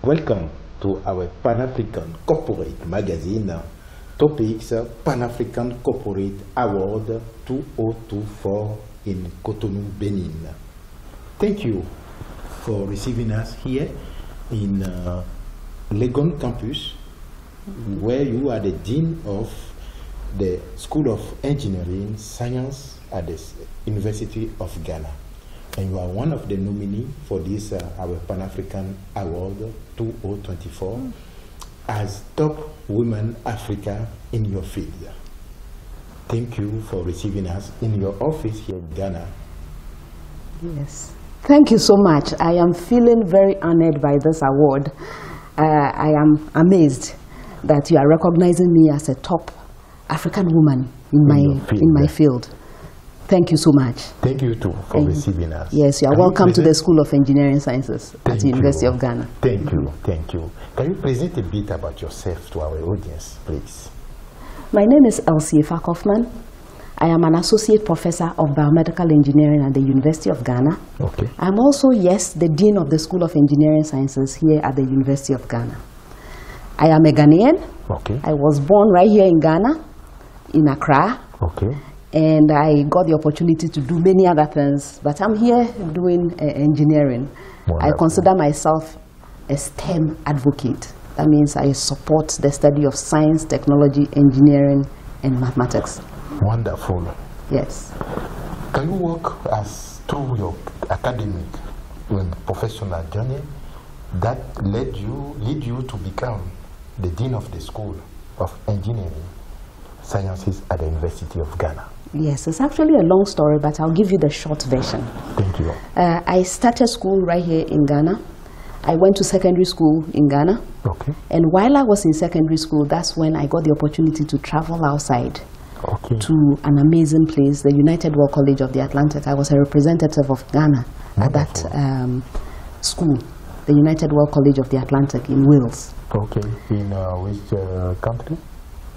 Welcome to our Panafrican Corporate magazine. Topics: Panafrican Corporate Award 2024 in Cotonou, Benin. Thank you for receiving us here in Legon campus, where you are the Dean of the School of Engineering Science at the University of Ghana. And you are one of the nominees for this our Pan-African Award 2024 as Top Women Africa in your field. Thank you for receiving us in your office here in Ghana. Yes, thank you so much. I am feeling very honored by this award. I am amazed that you are recognizing me as a top African woman in my field. Thank you so much. Thank you too for receiving us. Yes, you are welcome to the School of Engineering Sciences at the University of Ghana. Thank you, thank you. Can you present a bit about yourself to our audience, please? My name is Elsie Effah Kaufmann. I am an associate professor of biomedical engineering at the University of Ghana. Okay. I'm also, yes, the Dean of the School of Engineering Sciences here at the University of Ghana. I am a Ghanaian. Okay. I was born right here in Ghana, in Accra. Okay. And I got the opportunity to do many other things, but I'm here doing engineering. Wonderful. I consider myself a STEM advocate. That means I support the study of science, technology, engineering, and mathematics. Wonderful. Yes. Can you walk us through your academic and professional journey that lead you to become the Dean of the School of Engineering Sciences at the University of Ghana? Yes, it's actually a long story, but I'll give you the short version. Thank you. I started school right here in Ghana. I went to secondary school in Ghana. Okay. And while I was in secondary school, that's when I got the opportunity to travel outside to an amazing place, the United World College of the Atlantic. I was a representative of Ghana at that school, the United World College of the Atlantic in Wales. Okay. In which country?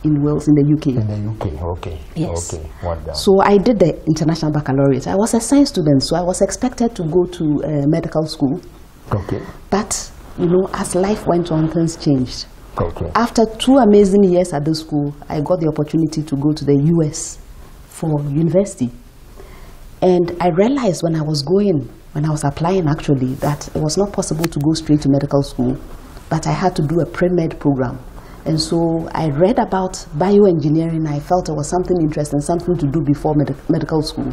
In Wales, in the UK. In the UK, okay. Yes. Okay, wonderful. So I did the International Baccalaureate. I was a science student, so I was expected to go to medical school. Okay. But, you know, as life went on, things changed. Okay. After 2 amazing years at the school, I got the opportunity to go to the US for university. And I realized when I was applying actually, that it was not possible to go straight to medical school, but I had to do a pre-med program. And so I read about bioengineering. I felt it was something interesting, something to do before medical school.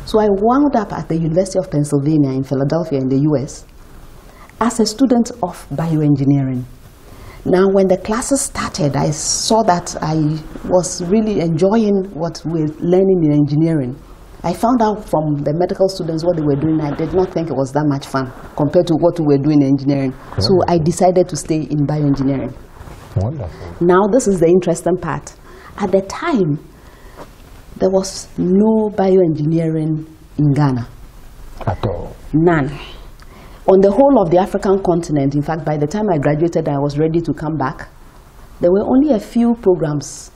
So I wound up at the University of Pennsylvania in Philadelphia in the US as a student of bioengineering. Now when the classes started, I saw that I was really enjoying what we're learning in engineering. I found out from the medical students what they were doing. I did not think it was that much fun compared to what we were doing in engineering. So I decided to stay in bioengineering. Wonderful. Now this is the interesting part. At the time, there was no bioengineering in Ghana. At all? None. On the whole of the African continent, in fact, by the time I graduated, I was ready to come back. There were only a few programs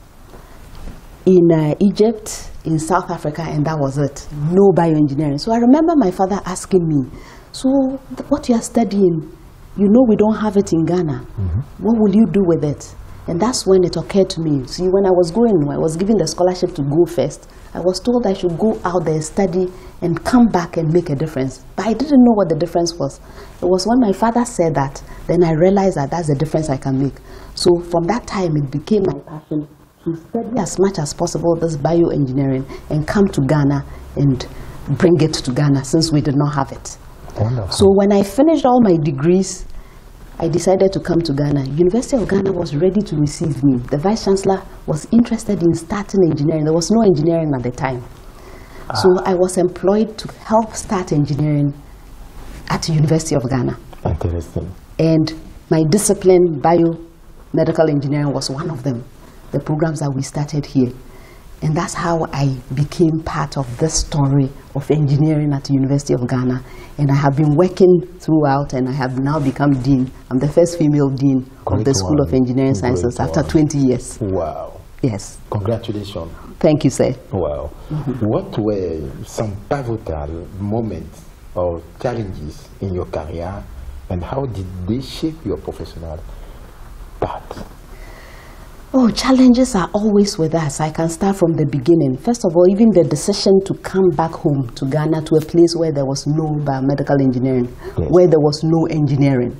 in Egypt, in South Africa, and that was it. No bioengineering. So I remember my father asking me, so what you are studying, you know we don't have it in Ghana. What will you do with it? And that's when it occurred to me. See, when I was given the scholarship to go first, I was told I should go out there, study, and come back and make a difference. But I didn't know what the difference was. It was when my father said that, then I realized that that's the difference I can make. So from that time, it became my passion to study as much as possible this bioengineering and come to Ghana and bring it to Ghana since we did not have it. Wonderful. So when I finished all my degrees, I decided to come to Ghana. University of Ghana was ready to receive me. The Vice Chancellor was interested in starting engineering. There was no engineering at the time. So I was employed to help start engineering at the University of Ghana. Interesting. And my discipline, biomedical engineering, was one of them, the programs that we started here. And that's how I became part of this story of engineering at the University of Ghana. And I have been working throughout, and I have now become dean. I'm the first female dean of the School of Engineering Sciences after 20 years. Wow. Yes. Congratulations. Thank you, sir. Wow. What were some pivotal moments or challenges in your career And how did they shape your professional path? Oh, challenges are always with us. I can start from the beginning. First of all, even the decision to come back home to Ghana, to a place where there was no biomedical engineering, yes, where there was no engineering.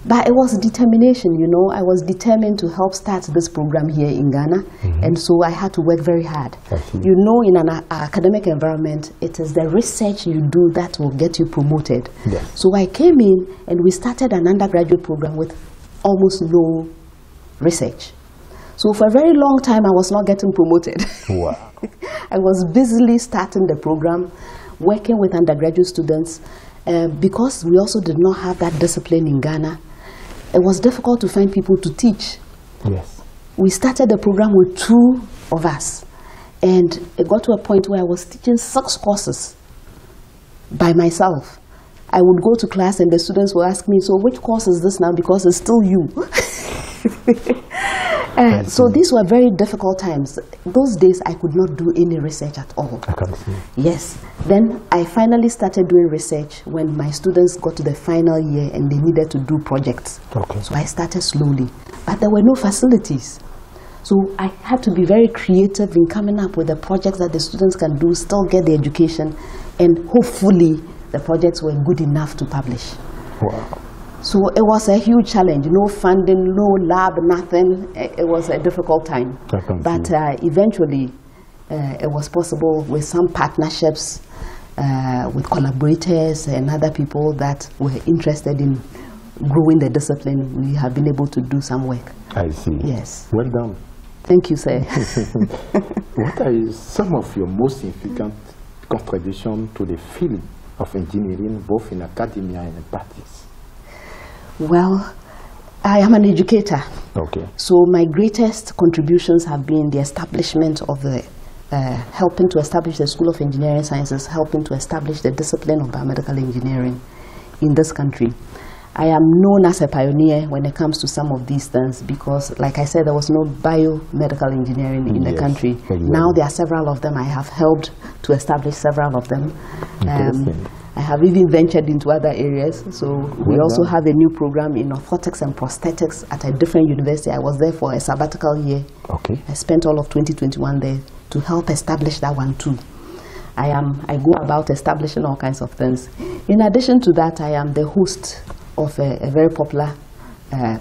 But it was determination, you know. I was determined to help start this program here in Ghana, and so I had to work very hard. You know, in an academic environment, it is the research you do that will get you promoted. Yes. So I came in and we started an undergraduate program with almost no research. So for a very long time, I was not getting promoted. Wow. I was busily starting the program, working with undergraduate students. Because we also did not have that discipline in Ghana, it was difficult to find people to teach. Yes. We started the program with 2 of us, and it got to a point where I was teaching 6 courses by myself. I would go to class and the students would ask me, so which course is this now, because it's still you. So these were very difficult times. Those days I could not do any research at all. I can see. Yes. Then I finally started doing research when my students got to the final year and they needed to do projects. Okay. So I started slowly. But there were no facilities. So I had to be very creative in coming up with the projects that the students can do, still get the education, and hopefully the projects were good enough to publish. Wow. So it was a huge challenge. No funding, no lab, nothing. It was a difficult time. But eventually, it was possible with some partnerships with collaborators and other people that were interested in growing the discipline. We have been able to do some work. I see. Yes. Well done. Thank you, sir. What are some of your most significant contributions to the field of engineering, both in academia and in practice? Well, I am an educator. Okay. So my greatest contributions have been the establishment of the, helping to establish the School of Engineering Sciences, helping to establish the discipline of biomedical engineering in this country. I am known as a pioneer when it comes to some of these things because, like I said, there was no biomedical engineering in the country. Exactly. Now there are several of them. I have helped to establish several of them. I have even ventured into other areas. So we also have a new program in orthotics and prosthetics at a different university. I was there for a sabbatical year. Okay. I spent all of 2021 there to help establish that one too. I go about establishing all kinds of things. In addition to that, I am the host of a very popular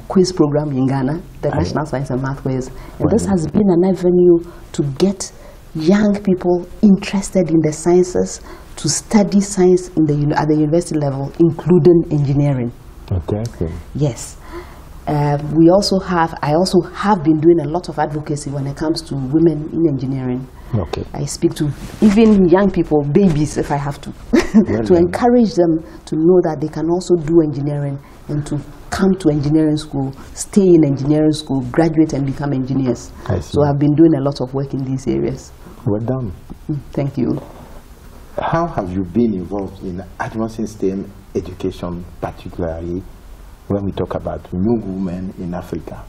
quiz program in Ghana, the National Science and Math Quiz. And this has been an avenue to get young people interested in the sciences, to study science in at the university level, including engineering. Okay. Yes. I also have been doing a lot of advocacy when it comes to women in engineering. Okay. I speak to even young people, babies if I have to, to encourage them to know that they can also do engineering and to come to engineering school, stay in engineering school, graduate and become engineers. So I've been doing a lot of work in these areas. Well done. Thank you. How have you been involved in advancing STEM education, particularly when we talk about young women in Africa?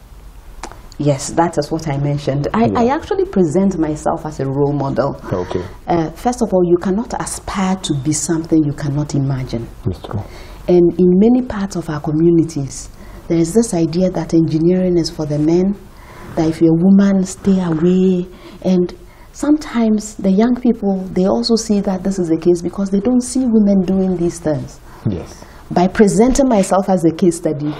Yes, that is what I mentioned. I actually present myself as a role model. Okay. First of all, you cannot aspire to be something you cannot imagine. That's true. And in many parts of our communities, there is this idea that engineering is for the men, that if you're a woman, stay away. And sometimes the young people, they also see that this is the case because they don't see women doing these things. Yes. By presenting myself as a case study,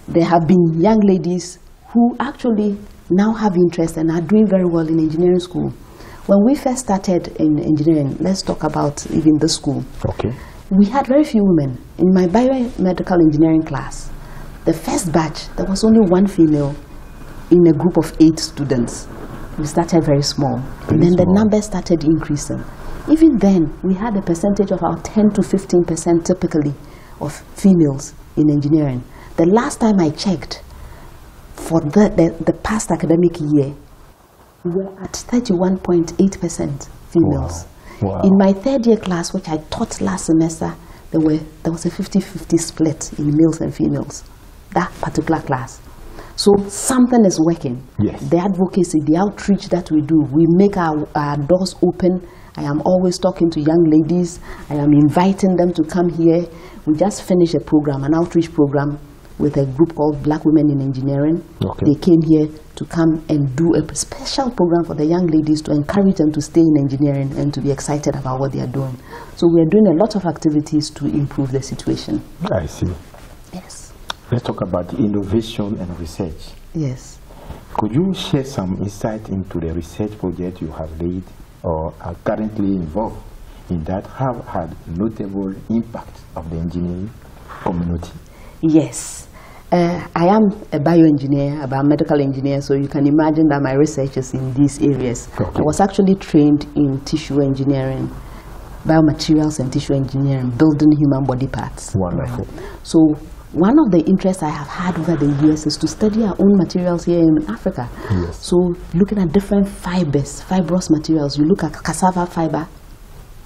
there have been young ladies who actually now have interest and are doing very well in engineering school. When we first started in engineering, let's talk about even this school. Okay. We had very few women. In my biomedical engineering class, the first batch, there was only one female in a group of 8 students. We started very small. And then the numbers started increasing. Even then, we had a percentage of about 10 to 15% typically of females in engineering. The last time I checked, for the past academic year, we were at 31.8% females. Wow. Wow. In my 3rd year class, which I taught last semester, there was a 50-50 split in males and females, that particular class. So something is working. Yes. The advocacy, the outreach that we do, we make our doors open I am always talking to young ladies. I am inviting them to come here. We just finished a program, an outreach program, with a group called Black Women in Engineering. Okay. They came here to come and do a special program for the young ladies to encourage them to stay in engineering and to be excited about what they are doing. So we are doing a lot of activities to improve the situation. I see. Yes. Let's talk about innovation and research. Yes. Could you share some insight into the research project you have led or are currently involved in that have had notable impact of the engineering community? Yes. I am a bioengineer, a biomedical engineer, so you can imagine that my research is in these areas. Okay. I was actually trained in tissue engineering, biomaterials and tissue engineering, building human body parts. Wonderful. So one of the interests I have had over the years is to study our own materials here in Africa. Yes. So looking at different fibers, fibrous materials, you look at cassava fiber,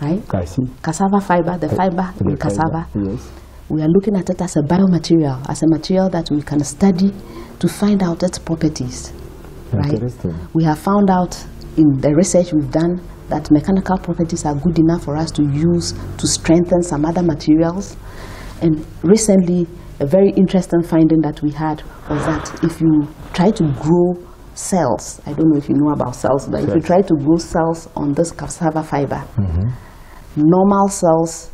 right? I see. Cassava fiber, the fiber in cassava. Yes. We are looking at it as a biomaterial, as a material that we can study to find out its properties. Right? Interesting. We have found out in the research we've done that mechanical properties are good enough for us to use to strengthen some other materials. And recently, a very interesting finding that we had was that if you try to grow cells, I don't know if you know about cells, but if you try to grow cells on this cassava fiber, normal cells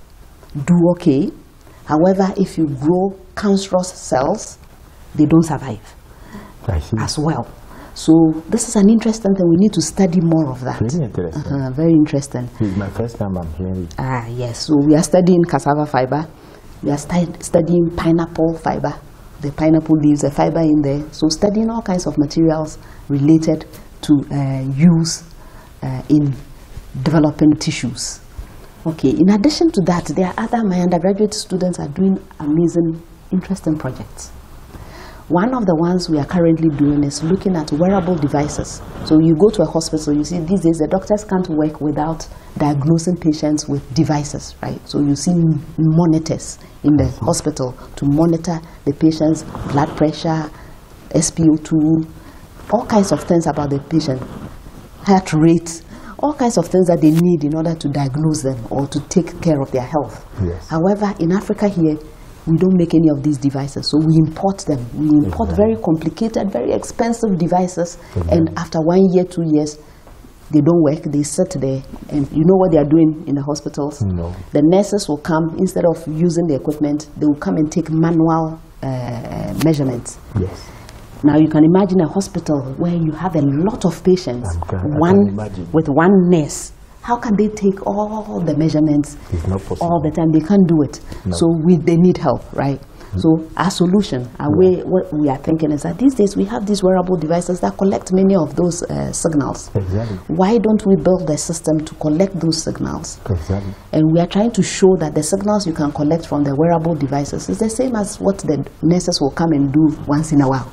do okay. However, if you grow cancerous cells, they don't survive as well. So this is an interesting thing. We need to study more of that. Very interesting. Very interesting. This is my first time I'm hearing it. Yes. So we are studying cassava fiber. We are studying pineapple fiber, the pineapple leaves, the fiber in there. So studying all kinds of materials related to use in developing tissues. Okay, in addition to that, there are my undergraduate students are doing amazing, interesting projects. One of the ones we are currently doing is looking at wearable devices. So you go to a hospital, you see these days the doctors can't work without diagnosing patients with devices, right? So you see monitors in the hospital to monitor the patient's blood pressure, SpO2, all kinds of things about the patient, heart rate, all kinds of things that they need in order to diagnose them or to take care of their health. Yes. However, in Africa here, we don't make any of these devices, so we import them. We import very complicated, very expensive devices, and after 1 year, 2 years, they don't work, they sit there, and you know what they are doing in the hospitals? No. The nurses will come, instead of using the equipment, they will come and take manual measurements. Yes. Now you can imagine a hospital where you have a lot of patients, with one nurse. How can they take all the measurements all the time? They can't do it. No. So they need help, right? So our solution, what we are thinking is that these days we have these wearable devices that collect many of those signals. Exactly. Why don't we build a system to collect those signals? Exactly. And we are trying to show that the signals you can collect from the wearable devices is the same as what the nurses will come and do once in a while.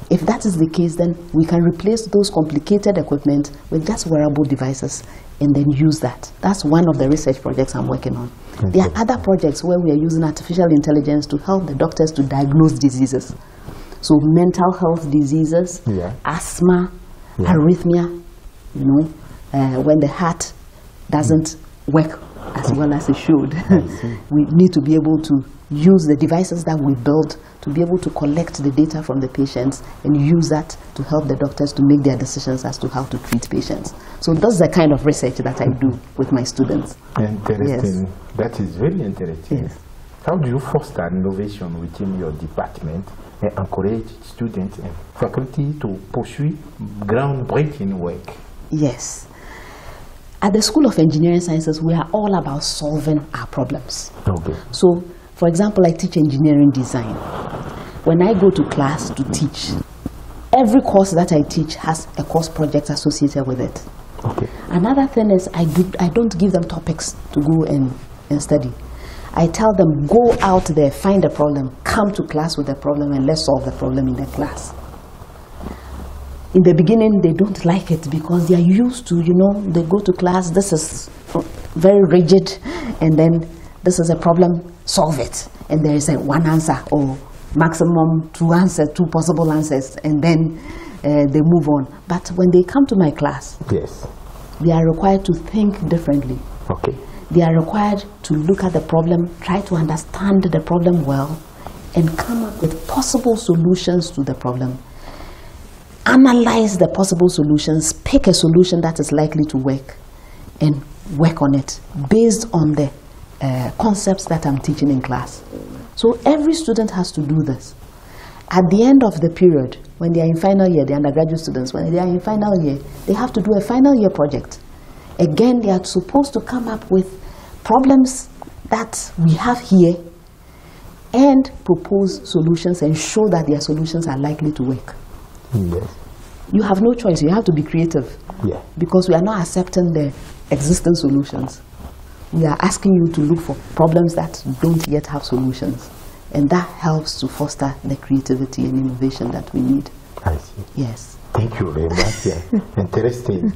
If that is the case, then we can replace those complicated equipment with just wearable devices and then use that. That's one of the research projects I'm working on. Okay. There are other projects where we are using artificial intelligence to help the doctors to diagnose diseases. So mental health diseases, asthma, arrhythmia, you know, when the heart doesn't work as well as it should. We need to be able to use the devices that we build to be able to collect the data from the patients and use that to help the doctors to make their decisions as to how to treat patients. So that's the kind of research that I do with my students. Interesting. Yes. That is very interesting. Yes. How do you foster innovation within your department and encourage students and faculty to pursue groundbreaking work? Yes. At the School of Engineering Sciences, we are all about solving our problems. Okay. So, for example, I teach engineering design. When I go to class to teach, every course that I teach has a course project associated with it. Okay. Another thing is I don't give them topics to go and study. I tell them, go out there, find a problem, come to class with a problem, and let's solve the problem in the class. In the beginning, they don't like it because they are used to, they go to class, this is very rigid, and then this is a problem, solve it. And there is one answer or maximum two possible answers, and then they move on. But when they come to my class, they are required to think differently. Okay. They are required to look at the problem, try to understand the problem well, and come up with possible solutions to the problem. Analyze the possible solutions, pick a solution that is likely to work, and work on it based on the concepts that I'm teaching in class. So every student has to do this. At the end of the period, when they are in final year, the undergraduate students, when they are in final year, they have to do a final year project. Again, they are supposed to come up with problems that we have here and propose solutions and show that their solutions are likely to work. Yes. You have no choice. You have to be creative. Yeah. Because we are not accepting the existing solutions. We are asking you to look for problems that don't yet have solutions. And that helps to foster the creativity and innovation that we need. I see. Yes. Thank you very much. Yeah. Interesting.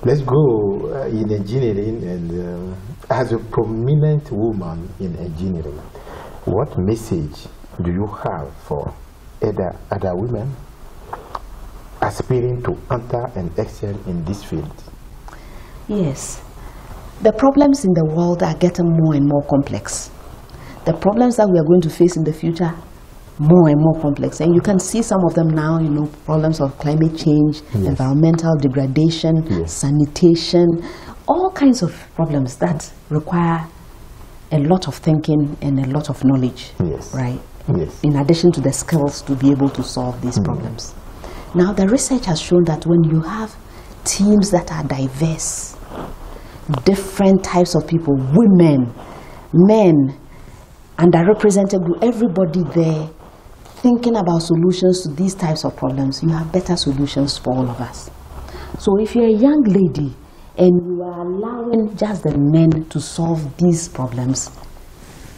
Let's go in engineering, and as a prominent woman in engineering, what message do you have for other women aspiring to enter and excel in this field? Yes. The problems in the world are getting more and more complex. The problems that we are going to face in the future, more and more complex. And you can see some of them now, you know, problems of climate change, yes, environmental degradation, yes, sanitation, all kinds of problems that require a lot of thinking and a lot of knowledge, yes, right? Yes. In addition to the skills to be able to solve these problems. Now, the research has shown that when you have teams that are diverse, different types of people, women, men, underrepresented group, everybody there thinking about solutions to these types of problems, you have better solutions for all of us. So if you're a young lady and you are allowing just the men to solve these problems,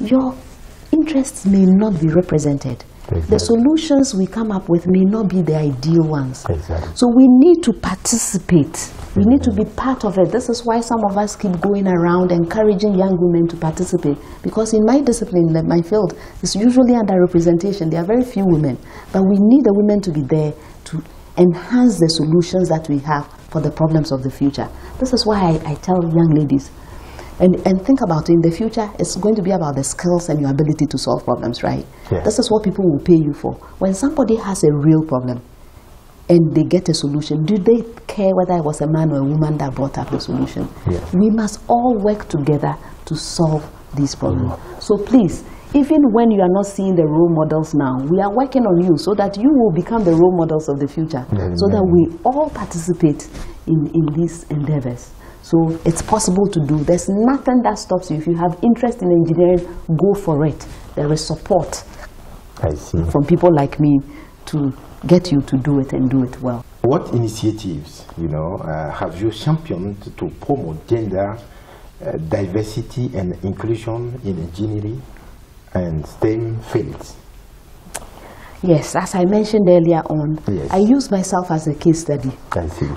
your interests may not be represented. Exactly. The solutions we come up with may not be the ideal ones. Exactly. So we need to participate. We need to be part of it. This is why some of us keep going around encouraging young women to participate. Because in my discipline, my field, is usually underrepresentation. There are very few women. But we need the women to be there to enhance the solutions that we have for the problems of the future. This is why I tell young ladies, and think about it, in the future, it's going to be about the skills and your ability to solve problems, right? Yes. This is what people will pay you for. When somebody has a real problem and they get a solution, do they care whether it was a man or a woman that brought up the solution? Yes. We must all work together to solve these problems. So please, even when you are not seeing the role models now, we are working on you so that you will become the role models of the future, so that we all participate in these endeavors. So it's possible to do. There's nothing that stops you. If you have interest in engineering, go for it. There is support from people like me to get you to do it and do it well. What initiatives, have you championed to promote gender diversity and inclusion in engineering and STEM fields? Yes, as I mentioned earlier on, yes, I use myself as a case study.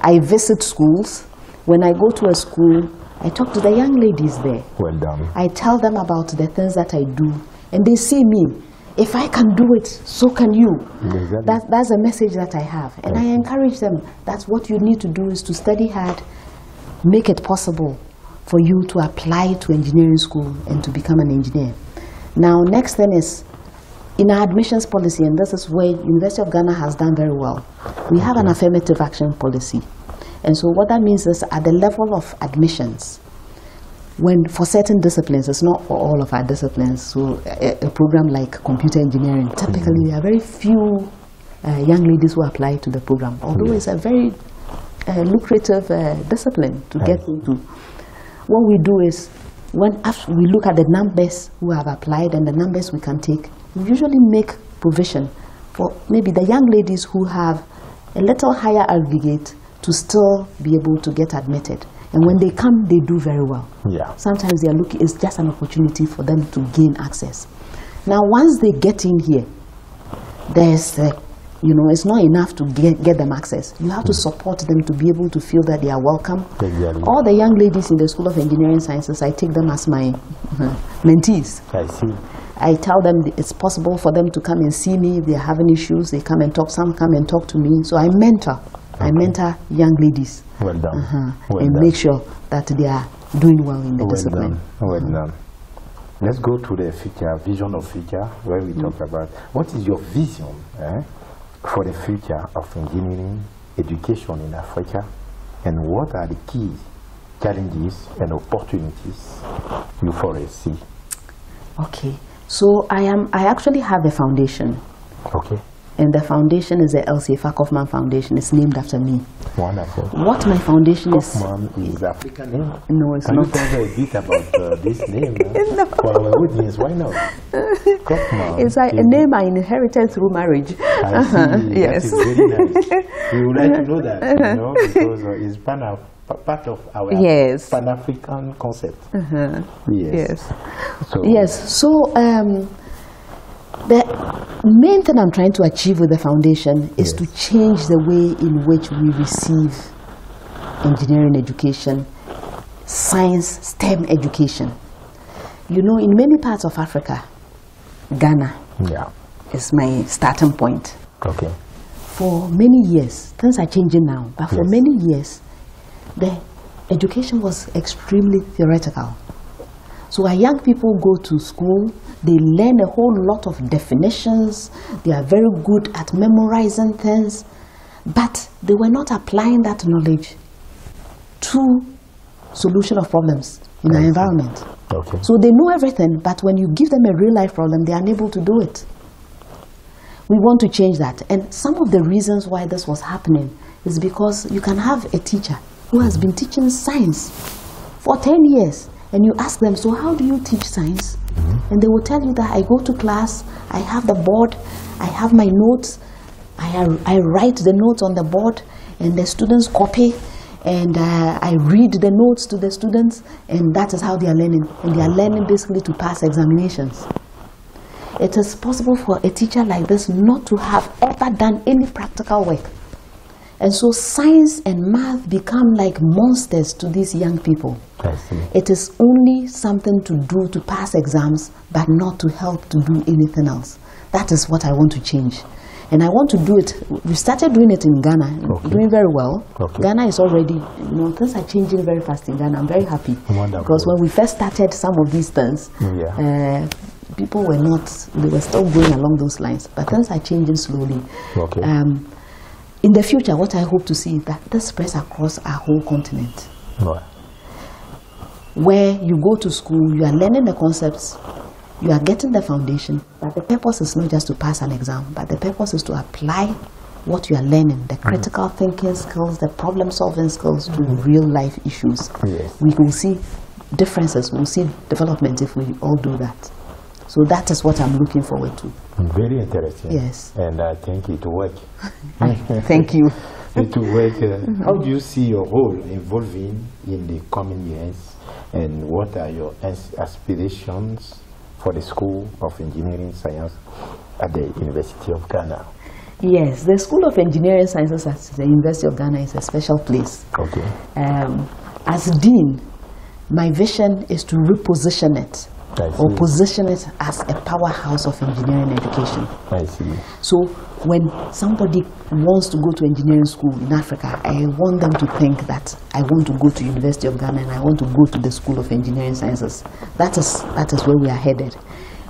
I visit schools. When I go to a school, I talk to the young ladies there. Well done. I tell them about the things that I do, and they see me. If I can do it, so can you. Exactly. That's a message that I have. And I encourage them. That's what you need to do, is to study hard, make it possible for you to apply to engineering school and to become an engineer. Now, next thing is, in our admissions policy, and this is where University of Ghana has done very well, we have an affirmative action policy. And so what that means is, at the level of admissions, when for certain disciplines, it's not for all of our disciplines, so a program like computer engineering, typically there are very few young ladies who apply to the program, although it's a very lucrative discipline to get into. What we do is, after we look at the numbers who have applied and the numbers we can take, we usually make provision for maybe the young ladies who have a little higher aggregate to still be able to get admitted. And when they come, they do very well. Yeah. Sometimes they are looking, it's just an opportunity for them to gain access. Now, once they get in here, there's, it's not enough to get them access. You have to support them to be able to feel that they are welcome. Exactly. All the young ladies in the School of Engineering Sciences, I take them as my mentees. I see. I tell them it's possible for them to come and see me if they are having issues. They come and talk. Some come and talk to me. So I mentor. I mentor young ladies. Well done. Well and done. make sure that they are doing well in the discipline. Well done. Let's go to the future, vision of future, where we talk about what is your vision for the future of engineering education in Africa, and what are the key challenges and opportunities you foresee? Okay. So I actually have a foundation. Okay. And the foundation is the Elsie Effah Kaufmann Foundation. It's named after me. Wonderful. What my foundation Kaufmann is African name? No, it's Can not. you tell me a bit about this name? No. For our audience, why not? Kaufmann. It's a name I inherited through marriage. I see. Yes. That is very nice. We would like to know that, because it's part of our Panafrican concept. Yes. So the main thing I'm trying to achieve with the foundation is to change the way in which we receive engineering education, science, STEM education. You know, in many parts of Africa, Ghana is my starting point. Okay. For many years, things are changing now, but for many years, the education was extremely theoretical. So our young people go to school, they learn a whole lot of definitions, they are very good at memorizing things, but they were not applying that knowledge to solution of problems in our environment. Okay. So they know everything, but when you give them a real life problem, they are unable to do it. We want to change that. And some of the reasons why this was happening is because you can have a teacher who has been teaching science for 10 years, and you ask them, so how do you teach science? And they will tell you that I go to class, I have the board, I have my notes, I write the notes on the board, and the students copy, and I read the notes to the students, and that is how they are learning. And they are learning basically to pass examinations. It is possible for a teacher like this not to have ever done any practical work. And so science and math become like monsters to these young people. I see. It is only something to do to pass exams, but not to help to do anything else. That is what I want to change. And I want to do it. We started doing it in Ghana, doing very well. Ghana is already, things are changing very fast in Ghana. I'm very happy. Wonderful. Because when we first started some of these things, people were not, they were still going along those lines. But things are changing slowly. In the future, what I hope to see is that this spreads across our whole continent. Where you go to school, you are learning the concepts, you are getting the foundation, but the purpose is not just to pass an exam, but the purpose is to apply what you are learning, the critical thinking skills, the problem-solving skills to real-life issues. We will see differences, we'll see development if we all do that. So that is what I'm looking forward to. Very interesting. Yes. And I think it will work. Thank you. It will work. How do you see your role evolving in the coming years? And what are your aspirations for the School of Engineering Science at the University of Ghana? Yes, the School of Engineering Sciences at the University of Ghana is a special place. As Dean, my vision is to reposition it or position it as a powerhouse of engineering education. I see. So when somebody wants to go to engineering school in Africa, I want them to think that I want to go to University of Ghana and I want to go to the School of Engineering Sciences. That is where we are headed.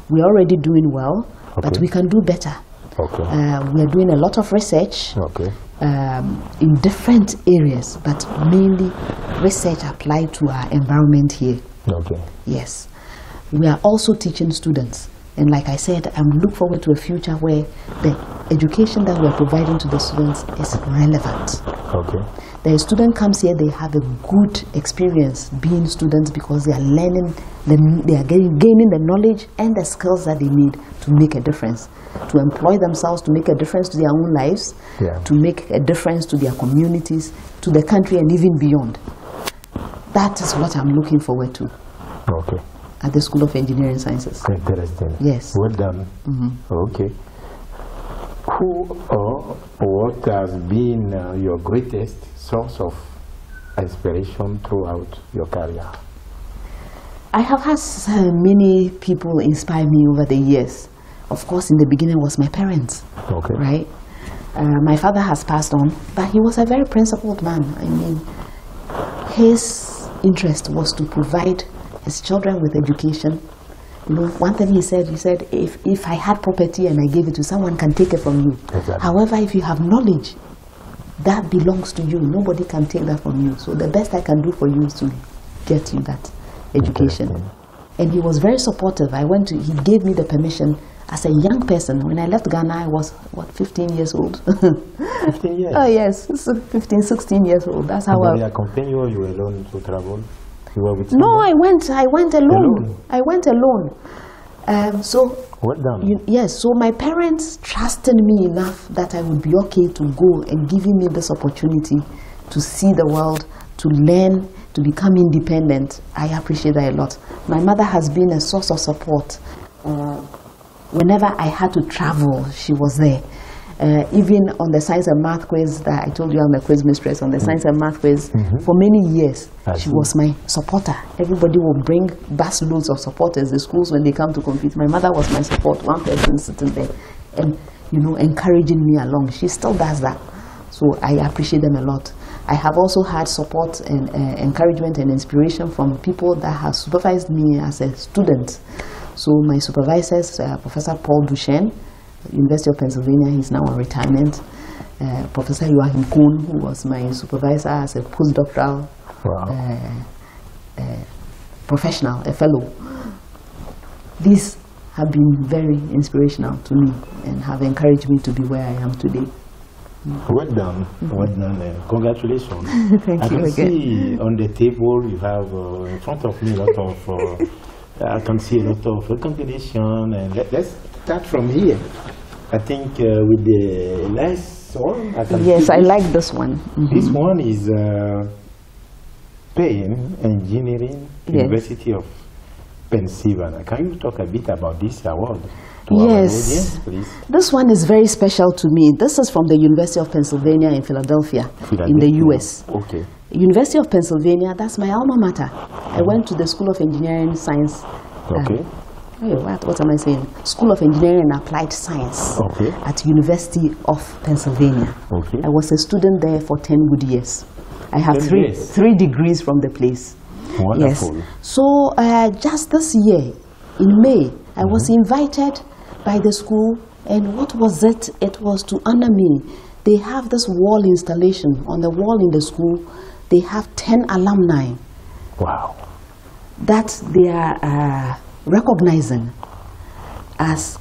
We are already doing well, but we can do better. We are doing a lot of research in different areas, but mainly research applied to our environment here. Yes. We are also teaching students. And like I said, I look forward to a future where the education that we are providing to the students is relevant. The student comes here, they have a good experience being students because they are learning, they are gaining the knowledge and the skills that they need to make a difference, to employ themselves, to make a difference to their own lives, to make a difference to their communities, to the country and even beyond. That is what I'm looking forward to. At the School of Engineering Sciences. Interesting. Yes. Well done. Okay. Who or what has been your greatest source of inspiration throughout your career? I have had many people inspire me over the years. Of course, in the beginning was my parents, right? My father has passed on, but he was a very principled man. I mean, his interest was to provide his children with education. You know, one thing he said, if I had property and I gave it to someone, can take it from you. Exactly. However, if you have knowledge, that belongs to you. Nobody can take that from you. So the best I can do for you is to get you that education. And he was very supportive. He gave me the permission as a young person. When I left Ghana, I was, 15 years old? 15 years? Oh, yes, 15, 16 years old. That's how I accompanied you, or you were alone to travel? You were with someone? No, I went alone. I went alone. So, well done. Yes, so my parents trusted me enough that I would be okay to go, and giving me this opportunity to see the world, to learn, to become independent. I appreciate that a lot. My mother has been a source of support. Whenever I had to travel, she was there. Even on the science and math quiz that I told you I'm a quiz mistress, on the science and math quiz, for many years, she was my supporter. Everybody will bring bus loads of supporters, the schools, when they come to compete. My mother was my support, one person sitting there and, encouraging me along. She still does that. So I appreciate them a lot. I have also had support and encouragement and inspiration from people that have supervised me as a student. So my supervisors, Professor Paul Duchesne, University of Pennsylvania, he's now on retirement. Professor Joachim Kuhn, who was my supervisor as a postdoctoral professional, a fellow. These have been very inspirational to me and have encouraged me to be where I am today. Well done, well done, and congratulations. Thank you I can again. see on the table you have in front of me a lot of, I can see a lot of recognition, and let's start from here. I think with the last one. Yes, I like this one. This one is Benin Engineering, University of Pennsylvania. Can you talk a bit about this award? Yes, please. This one is very special to me. This is from the University of Pennsylvania in Philadelphia, in the US. Okay. University of Pennsylvania, that's my alma mater. I went to the School of Engineering Science. Okay. What am I saying? School of Engineering and Applied Science at University of Pennsylvania. Okay. I was a student there for 10 good years. I have three degrees from the place. Wonderful. Yes. So just this year, in May, I was invited by the school, and what was it? It was to honor me. They have this wall installation. On the wall in the school, they have 10 alumni. Wow. That they are recognizing as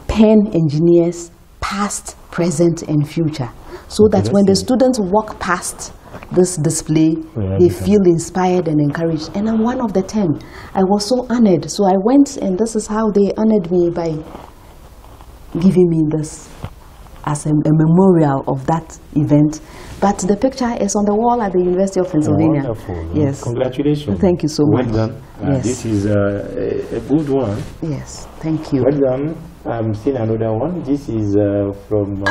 pen engineers, past, present, and future. So that when the students walk past this display, they feel inspired and encouraged. And I'm one of the 10. I was so honored. So I went, and this is how they honored me, by giving me this as a memorial of that event. But the picture is on the wall at the University of Pennsylvania. Wonderful. Yes. Congratulations. Thank you so much. Well done. This is a good one. Yes, thank you. Well done. I'm seeing another one. This is from,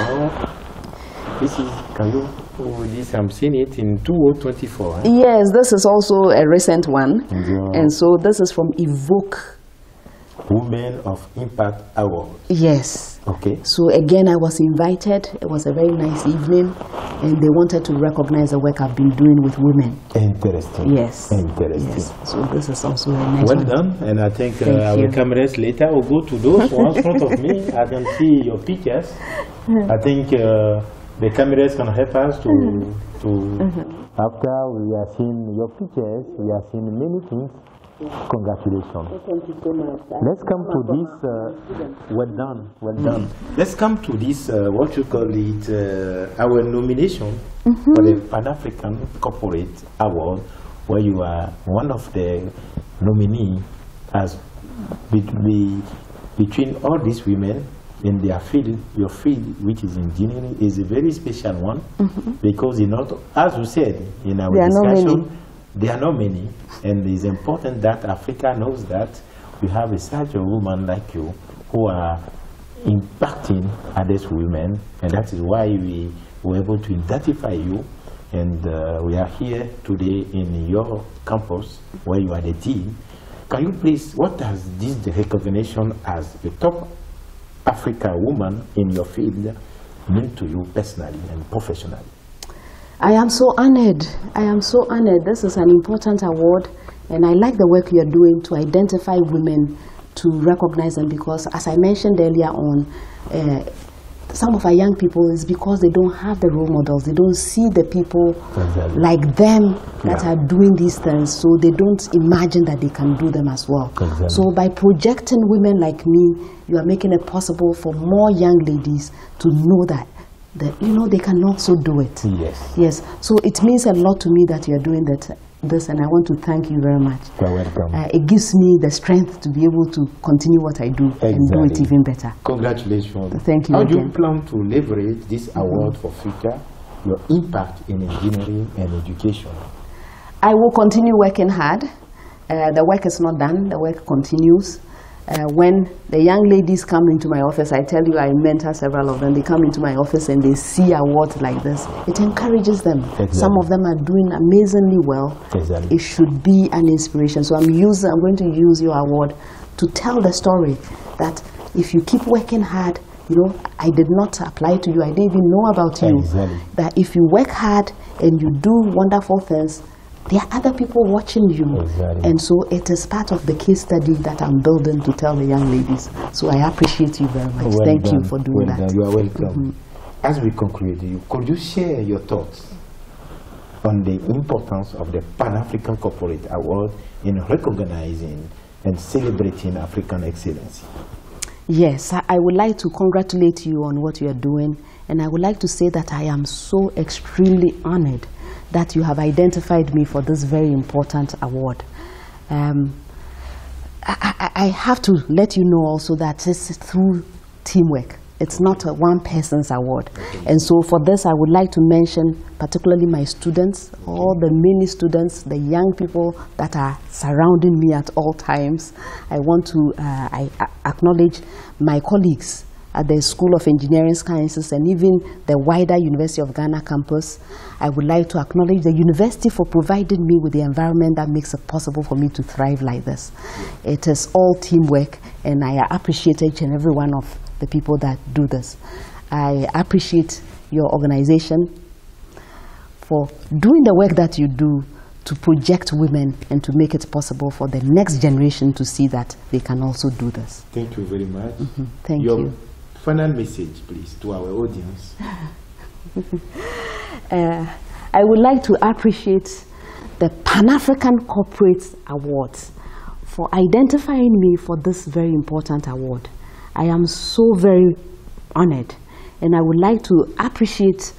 I'm seeing it in 2024. Yes, this is also a recent one. And so this is from Evoke. Women of Impact Award. Yes. Okay. So again, I was invited. It was a very nice evening, and they wanted to recognize the work I've been doing with women. Interesting. Yes. Interesting. Yes. So this is also a nice well one. done, and I think our cameras later will go to those ones in front of me. I can see your pictures. I think the cameras can help us to after we are seeing your pictures, we are seeing many things. Congratulations. Thank you so much. Let's come to this. Well done. Well done. Let's come to this. What you call it? Our nomination for the Panafrican Corporates Award, where you are one of the nominees, as between all these women in their field. Your field, which is engineering, is a very special one because as you said in our discussion. There are not many, and it's important that Africa knows that we have such a woman like you who are impacting other women, and that is why we were able to identify you, and we are here today in your campus where you are the dean. Can you please, what does this recognition as the top African woman in your field, mean to you personally and professionally? I am so honored. I am so honored. This is an important award, and I like the work you are doing to identify women, to recognize them, because as I mentioned earlier on, some of our young people is because they don't have the role models. They don't see the people like them that are doing these things, so they don't imagine that they can do them as well. So by projecting women like me, you are making it possible for more young ladies to know that they can also do it. Yes. So it means a lot to me that you are doing this, and I want to thank you very much. You're welcome. It gives me the strength to be able to continue what I do and do it even better. Congratulations. Thank you. How do you plan to leverage this award for future, your impact in engineering and education? I will continue working hard. The work is not done. The work continues. When the young ladies come into my office, I tell you, I mentor several of them. They come into my office and they see awards like this. It encourages them. Some of them are doing amazingly well. It should be an inspiration. So I'm going to use your award to tell the story that if you keep working hard, I did not apply to you. I didn't even know about you. That if you work hard and you do wonderful things, there are other people watching you. And so it is part of the case study that I'm building to tell the young ladies. So I appreciate you very much. Thank you for doing that. You are welcome. As we conclude, could you share your thoughts on the importance of the Pan-African Corporate Award in recognizing and celebrating African excellence? Yes, I would like to congratulate you on what you are doing, and I would like to say that I am so extremely honored that you have identified me for this very important award. I have to let you know also that this is through teamwork. It's not a one person's award. And so for this, I would like to mention particularly my students, all the many students, the young people that are surrounding me at all times. I want to acknowledge my colleagues at the School of Engineering Sciences and even the wider University of Ghana campus. I would like to acknowledge the university for providing me with the environment that makes it possible for me to thrive like this. It is all teamwork, and I appreciate each and every one of the people that do this. I appreciate your organization for doing the work that you do to project women and to make it possible for the next generation to see that they can also do this. Thank you very much. Thank you. Final message, please, to our audience. I would like to appreciate the Pan-African Corporates Awards for identifying me for this very important award. I am so very honored, and I would like to appreciate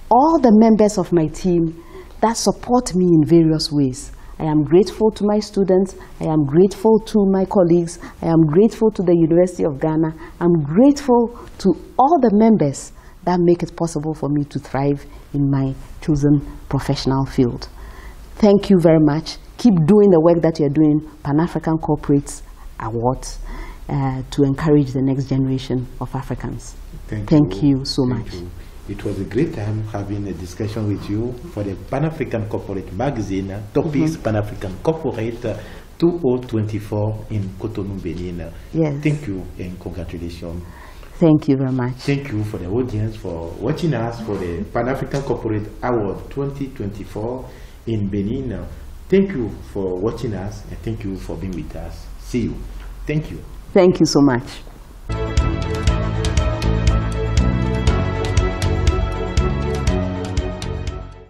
all the members of my team that support me in various ways. I am grateful to my students, I am grateful to my colleagues, I am grateful to the University of Ghana, I'm grateful to all the members that make it possible for me to thrive in my chosen professional field. Thank you very much. Keep doing the work that you're doing, Pan-African Corporates Awards, to encourage the next generation of Africans. Thank you so much. It was a great time having a discussion with you for the Pan-African Corporate Magazine, topics Pan-African Corporate 2024 in Cotonou, Benin. Yes. Thank you and congratulations. Thank you very much. Thank you for the audience for watching us for the Pan-African Corporate Award 2024 in Benin. Thank you for watching us and thank you for being with us. See you. Thank you. Thank you so much.